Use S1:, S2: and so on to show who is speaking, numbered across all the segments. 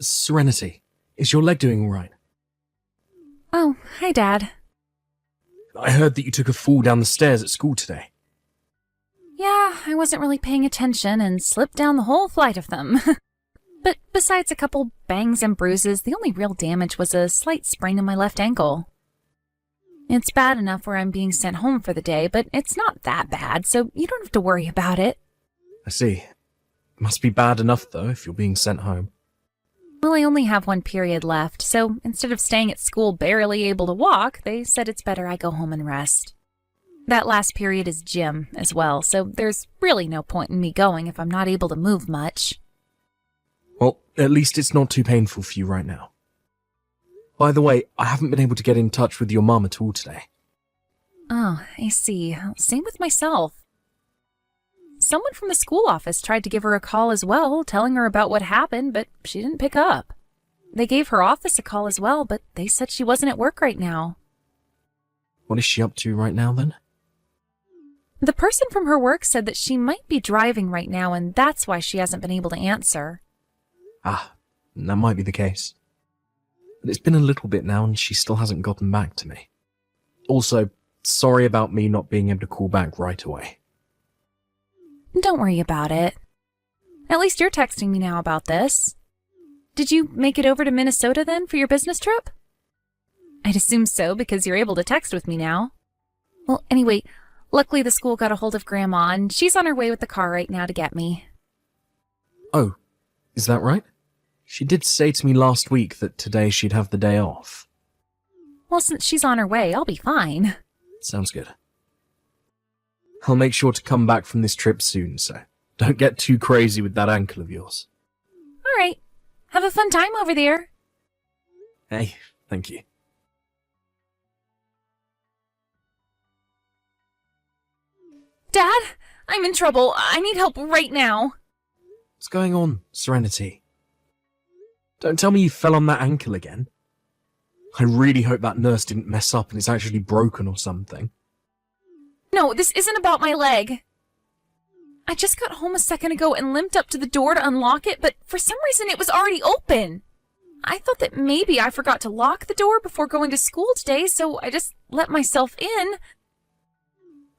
S1: Serenity, is your leg doing all right?
S2: Oh, hi, Dad.
S1: I heard that you took a fall down the stairs at school today.
S2: Yeah, I wasn't really paying attention and slipped down the whole flight of them. But besides a couple bangs and bruises, the only real damage was a slight sprain in my left ankle. It's bad enough where I'm being sent home for the day, but it's not that bad, so you don't have to worry about it.
S1: I see. Must be bad enough, though, if you're being sent home.
S2: Well, I only have one period left, so instead of staying at school barely able to walk, they said it's better I go home and rest. That last period is gym as well, so there's really no point in me going if I'm not able to move much.
S1: Well, at least it's not too painful for you right now. By the way, I haven't been able to get in touch with your mum at all today.
S2: Oh, I see. Same with myself. Someone from the school office tried to give her a call as well, telling her about what happened, but she didn't pick up. They gave her office a call as well, but they said she wasn't at work right now.
S1: What is she up to right now, then?
S2: The person from her work said that she might be driving right now, and that's why she hasn't been able to answer.
S1: Ah, that might be the case. But it's been a little bit now, and she still hasn't gotten back to me. Also, sorry about me not being able to call back right away.
S2: Don't worry about it. At least you're texting me now about this. Did you make it over to Minnesota then for your business trip? I'd assume so because you're able to text with me now. Well, anyway, luckily the school got a hold of Grandma and she's on her way with the car right now to get me.
S1: Oh, is that right? She did say to me last week that today she'd have the day off.
S2: Well, since she's on her way, I'll be fine.
S1: Sounds good. I'll make sure to come back from this trip soon, so don't get too crazy with that ankle of yours.
S2: All right. Have a fun time over there.
S1: Hey, thank you.
S2: Dad, I'm in trouble. I need help right now.
S1: What's going on, Serenity? Don't tell me you fell on that ankle again. I really hope that nurse didn't mess up and it's actually broken or something.
S2: No, this isn't about my leg. I just got home a second ago and limped up to the door to unlock it, but for some reason it was already open. I thought that maybe I forgot to lock the door before going to school today, so I just let myself in.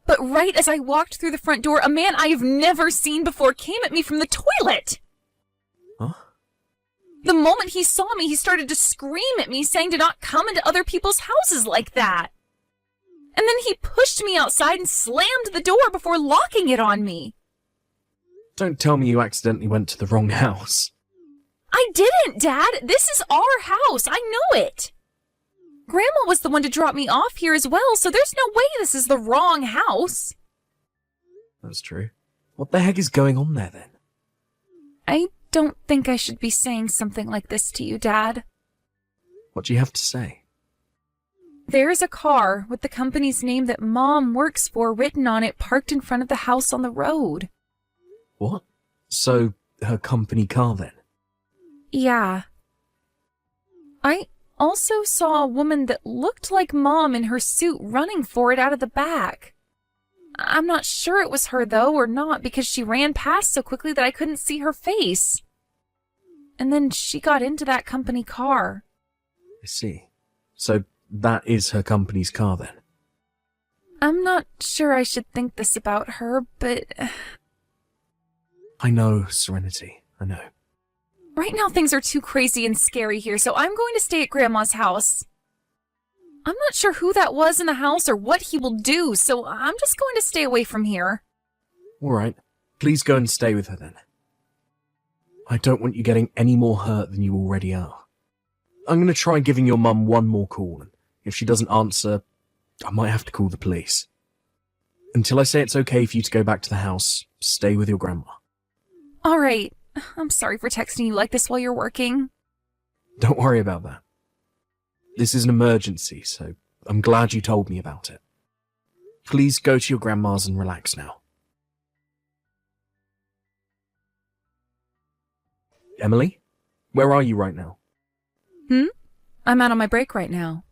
S2: But right as I walked through the front door, a man I have never seen before came at me from the toilet.
S1: Huh?
S2: The moment he saw me, he started to scream at me, saying to not come into other people's houses like that. And then he pushed me outside and slammed the door before locking it on me.
S1: Don't tell me you accidentally went to the wrong house.
S2: I didn't, Dad. This is our house. I know it. Grandma was the one to drop me off here as well, so there's no way this is the wrong house.
S1: That's true. What the heck is going on there, then?
S2: I don't think I should be saying something like this to you, Dad.
S1: What do you have to say?
S2: There's a car with the company's name that Mom works for written on it parked in front of the house on the road.
S1: What? So, her company car, then?
S2: Yeah. I also saw a woman that looked like Mom in her suit running for it out of the back. I'm not sure it was her, though, or not, because she ran past so quickly that I couldn't see her face. And then she got into that company car.
S1: I see. So, that is her company's car, then?
S2: I'm not sure I should think this about her, but...
S1: I know, Serenity. I know.
S2: Right now things are too crazy and scary here, so I'm going to stay at Grandma's house. I'm not sure who that was in the house or what he will do, so I'm just going to stay away from here.
S1: Alright. Please go and stay with her, then. I don't want you getting any more hurt than you already are. I'm going to try giving your mum one more call, and if she doesn't answer, I might have to call the police. Until I say it's okay for you to go back to the house, stay with your grandma.
S2: Alright. I'm sorry for texting you like this while you're working.
S1: Don't worry about that. This is an emergency, so I'm glad you told me about it. Please go to your grandma's and relax now. Emily, where are you right now?
S2: I'm out on my break right now.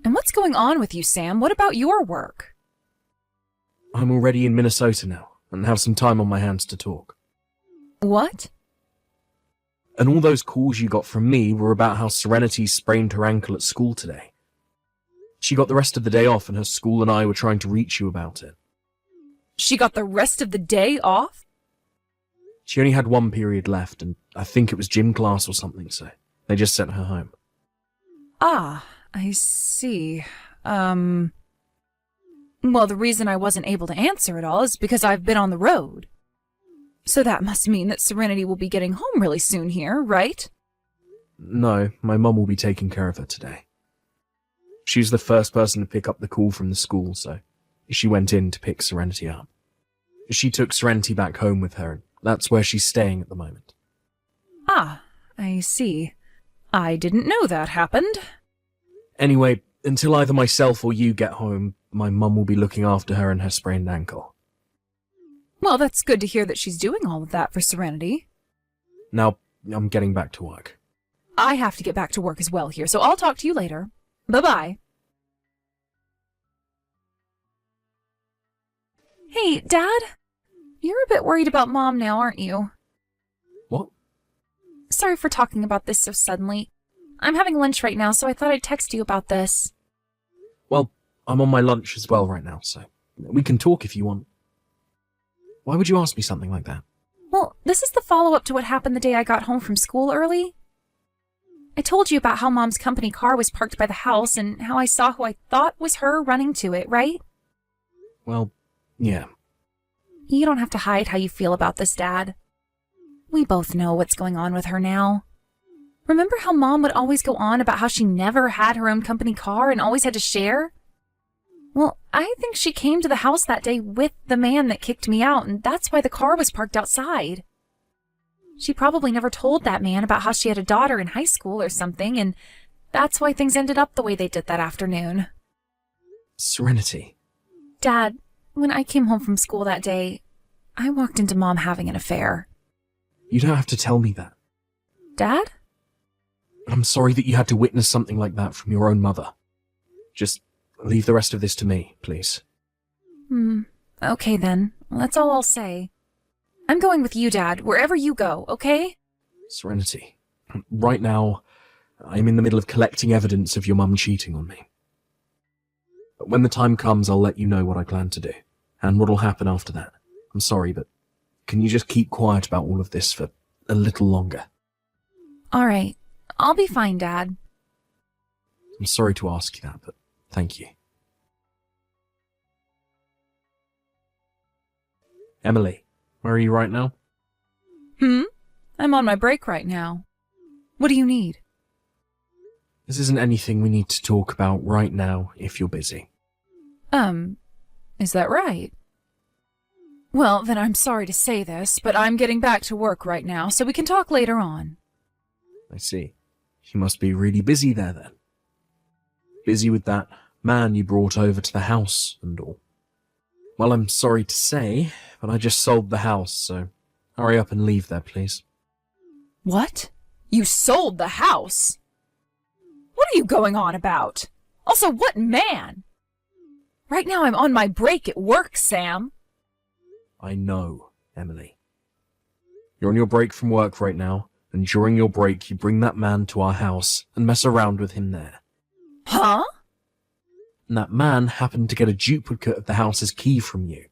S2: And what's going on with you, Sam? What about your work?
S1: I'm already in Minnesota now, and have some time on my hands to talk.
S2: What?
S1: And all those calls you got from me were about how Serenity sprained her ankle at school today. She got the rest of the day off and her school and I were trying to reach you about it.
S2: She got the rest of the day off?
S1: She only had one period left, and I think it was gym class or something, so they just sent her home.
S2: Ah, I see. Well, the reason I wasn't able to answer it all is because I've been on the road. So that must mean that Serenity will be getting home really soon here, right?
S1: No, my mum will be taking care of her today. She was the first person to pick up the call from the school, so she went in to pick Serenity up. She took Serenity back home with her, and that's where she's staying at the moment.
S2: Ah, I see. I didn't know that happened.
S1: Anyway, until either myself or you get home, my mum will be looking after her and her sprained ankle.
S2: Well, that's good to hear that she's doing all of that for Serenity.
S1: Now, I'm getting back to work.
S2: I have to get back to work as well here, so I'll talk to you later. Bye-bye. Hey, Dad? You're a bit worried about Mom now, aren't you?
S1: What?
S2: Sorry for talking about this so suddenly. I'm having lunch right now, so I thought I'd text you about this.
S1: Well, I'm on my lunch as well right now, so we can talk if you want. Why would you ask me something like that?
S2: Well, this is the follow-up to what happened the day I got home from school early. I told you about how Mom's company car was parked by the house and how I saw who I thought was her running to it, right?
S1: Well, yeah.
S2: You don't have to hide how you feel about this, Dad. We both know what's going on with her now. Remember how Mom would always go on about how she never had her own company car and always had to share? Well, I think she came to the house that day with the man that kicked me out, and that's why the car was parked outside. She probably never told that man about how she had a daughter in high school or something, and that's why things ended up the way they did that afternoon.
S1: Serenity.
S2: Dad, when I came home from school that day, I walked into Mom having an affair.
S1: You don't have to tell me that.
S2: Dad?
S1: I'm sorry that you had to witness something like that from your own mother. Just leave the rest of this to me, please.
S2: Okay then. Well, that's all I'll say. I'm going with you, Dad, wherever you go, okay?
S1: Serenity. Right now, I'm in the middle of collecting evidence of your mum cheating on me. But when the time comes, I'll let you know what I plan to do, and what'll happen after that. I'm sorry, but can you just keep quiet about all of this for a little longer?
S2: All right. I'll be fine, Dad.
S1: I'm sorry to ask you that, but thank you. Emily, where are you right now?
S2: I'm on my break right now. What do you need?
S1: This isn't anything we need to talk about right now if you're busy.
S2: Is that right? Well, then I'm sorry to say this, but I'm getting back to work right now, so we can talk later on.
S1: I see. You must be really busy there then. Busy with that man you brought over to the house and all. Well, I'm sorry to say, but I just sold the house, so hurry up and leave there, please.
S2: What? You sold the house? What are you going on about? Also, what man? Right now I'm on my break at work, Sam.
S1: I know, Emily. You're on your break from work right now, and during your break you bring that man to our house and mess around with him there.
S2: Huh?
S1: And that man happened to get a duplicate of the house's key from you.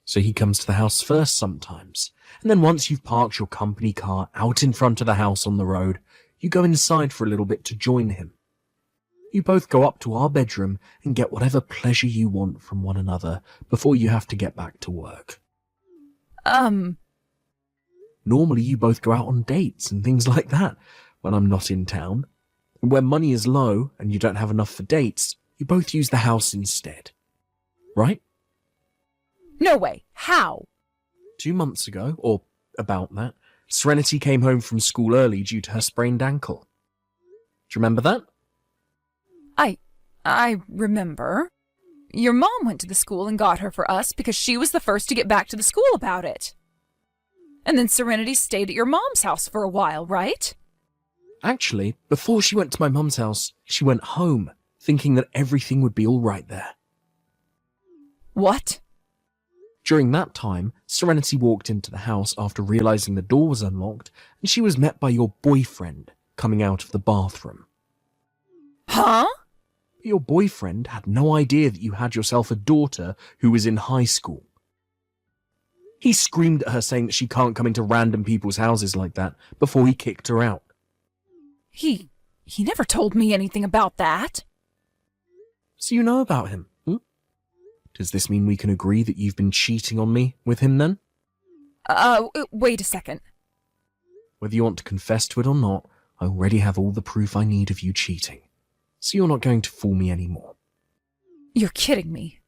S1: So he comes to the house first sometimes, and then once you've parked your company car out in front of the house on the road, you go inside for a little bit to join him. You both go up to our bedroom and get whatever pleasure you want from one another before you have to get back to work. Normally you both go out on dates and things like that when I'm not in town. And when money is low and you don't have enough for dates, you both use the house instead. Right?
S2: No way. How?
S1: 2 months ago, or about that, Serenity came home from school early due to her sprained ankle. Do you remember that?
S2: I remember. Your mom went to the school and got her for us because she was the first to get back to the school about it. And then Serenity stayed at your mom's house for a while, right?
S1: Actually, before she went to my mum's house, she went home, thinking that everything would be all right there.
S2: What?
S1: During that time, Serenity walked into the house after realizing the door was unlocked, and she was met by your boyfriend coming out of the bathroom.
S2: Huh?
S1: Your boyfriend had no idea that you had yourself a daughter who was in high school. He screamed at her saying that she can't come into random people's houses like that before he kicked her out.
S2: He never told me anything about that.
S1: So you know about him, hmm? Does this mean we can agree that you've been cheating on me with him then?
S2: Wait a second.
S1: Whether you want to confess to it or not, I already have all the proof I need of you cheating. So you're not going to fool me anymore.
S2: You're kidding me.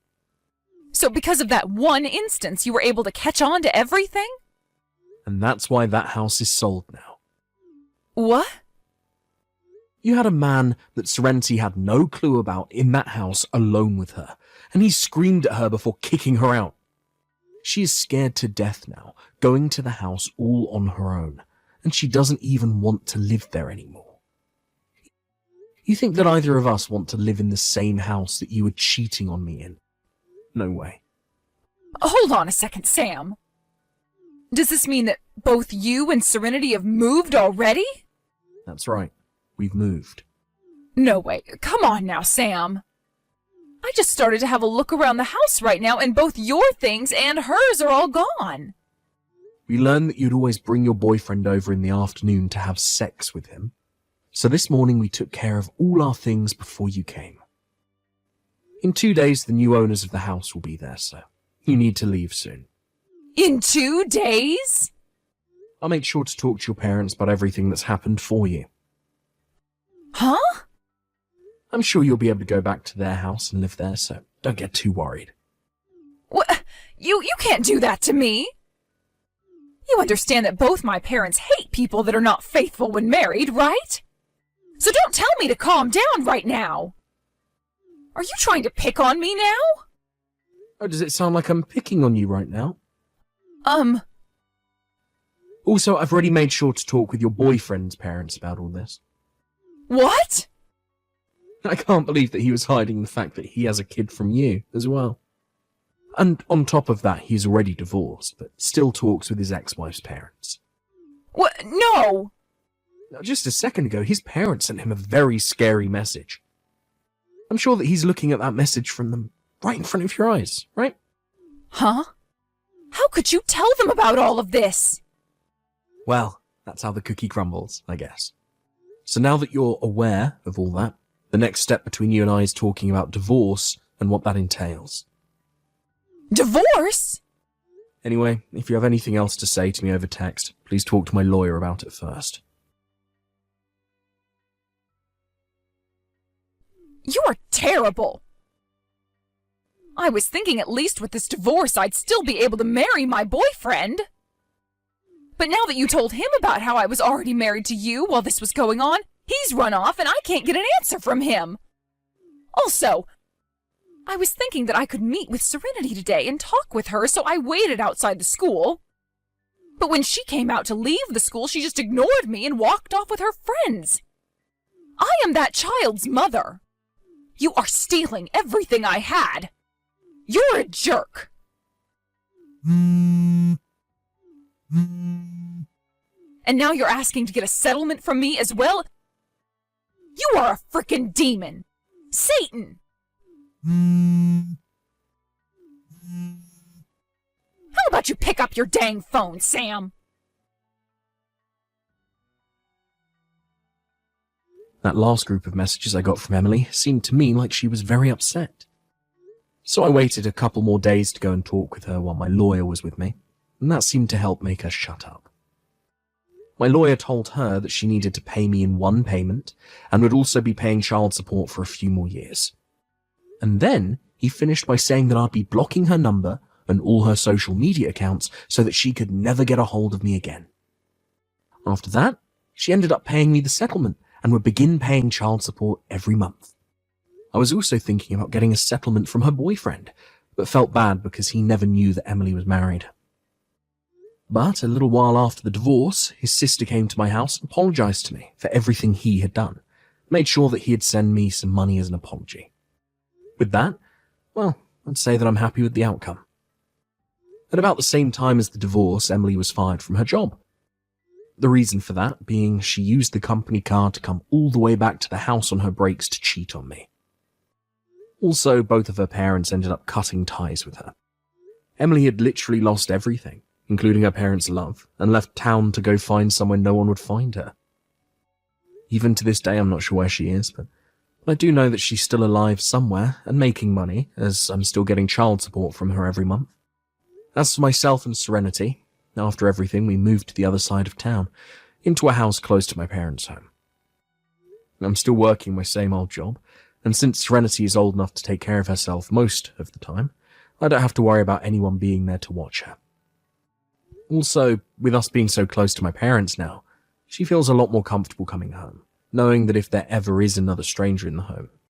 S2: So because of that one instance, you were able to catch on to everything?
S1: And that's why that house is sold now.
S2: What?
S1: You had a man that Serenity had no clue about in that house alone with her, and he screamed at her before kicking her out. She is scared to death now, going to the house all on her own, and she doesn't even want to live there anymore. You think that either of us want to live in the same house that you were cheating on me in? No way.
S2: Hold on a second, Sam. Does this mean that both you and Serenity have moved already?
S1: That's right. We've moved.
S2: No way. Come on now, Sam. I just started to have a look around the house right now, and both your things and hers are all gone.
S1: We learned that you'd always bring your boyfriend over in the afternoon to have sex with him. So this morning we took care of all our things before you came. In 2 days, the new owners of the house will be there, so you need to leave soon.
S2: In 2 days?
S1: I'll make sure to talk to your parents about everything that's happened for you.
S2: Huh?
S1: I'm sure you'll be able to go back to their house and live there, so don't get too worried.
S2: What? You can't do that to me. You understand that both my parents hate people that are not faithful when married, right? So don't tell me to calm down right now. Are you trying to pick on me now?
S1: Oh, does it sound like I'm picking on you right now? Also, I've already made sure to talk with your boyfriend's parents about all this.
S2: What?
S1: I can't believe that he was hiding the fact that he has a kid from you as well. And on top of that, he's already divorced, but still talks with his ex-wife's parents.
S2: What? No!
S1: Now, just a second ago, his parents sent him a very scary message. I'm sure that he's looking at that message from them right in front of your eyes, right?
S2: Huh? How could you tell them about all of this?
S1: Well, that's how the cookie crumbles, I guess. So now that you're aware of all that, the next step between you and I is talking about divorce and what that entails.
S2: Divorce?
S1: Anyway, if you have anything else to say to me over text, please talk to my lawyer about it first.
S2: You're terrible. I was thinking at least with this divorce I'd still be able to marry my boyfriend. But now that you told him about how I was already married to you while this was going on, he's run off and I can't get an answer from him. Also, I was thinking that I could meet with Serenity today and talk with her, so I waited outside the school. But when she came out to leave the school, she just ignored me and walked off with her friends. I am that child's mother. You are stealing everything I had. You're a jerk. And now you're asking to get a settlement from me as well? You are a frickin' demon. Satan. How about you pick up your dang phone, Sam?
S1: That last group of messages I got from Emily seemed to me like she was very upset. So I waited a couple more days to go and talk with her while my lawyer was with me, and that seemed to help make her shut up. My lawyer told her that she needed to pay me in one payment and would also be paying child support for a few more years. And then he finished by saying that I'd be blocking her number and all her social media accounts so that she could never get a hold of me again. After that, she ended up paying me the settlement and would begin paying child support every month. I was also thinking about getting a settlement from her boyfriend, but felt bad because he never knew that Emily was married. But a little while after the divorce, his sister came to my house and apologized to me for everything he had done, made sure that he'd send me some money as an apology. With that, well, I'd say that I'm happy with the outcome. At about the same time as the divorce, Emily was fired from her job. The reason for that being she used the company car to come all the way back to the house on her breaks to cheat on me. Also, both of her parents ended up cutting ties with her. Emily had literally lost everything, including her parents' love, and left town to go find somewhere no one would find her. Even to this day, I'm not sure where she is, but I do know that she's still alive somewhere and making money, as I'm still getting child support from her every month. As for myself and Serenity, after everything, we moved to the other side of town, into a house close to my parents' home. I'm still working my same old job, and since Serenity is old enough to take care of herself most of the time, I don't have to worry about anyone being there to watch her. Also, with us being so close to my parents now, she feels a lot more comfortable coming home, knowing that if there ever is another stranger in the home,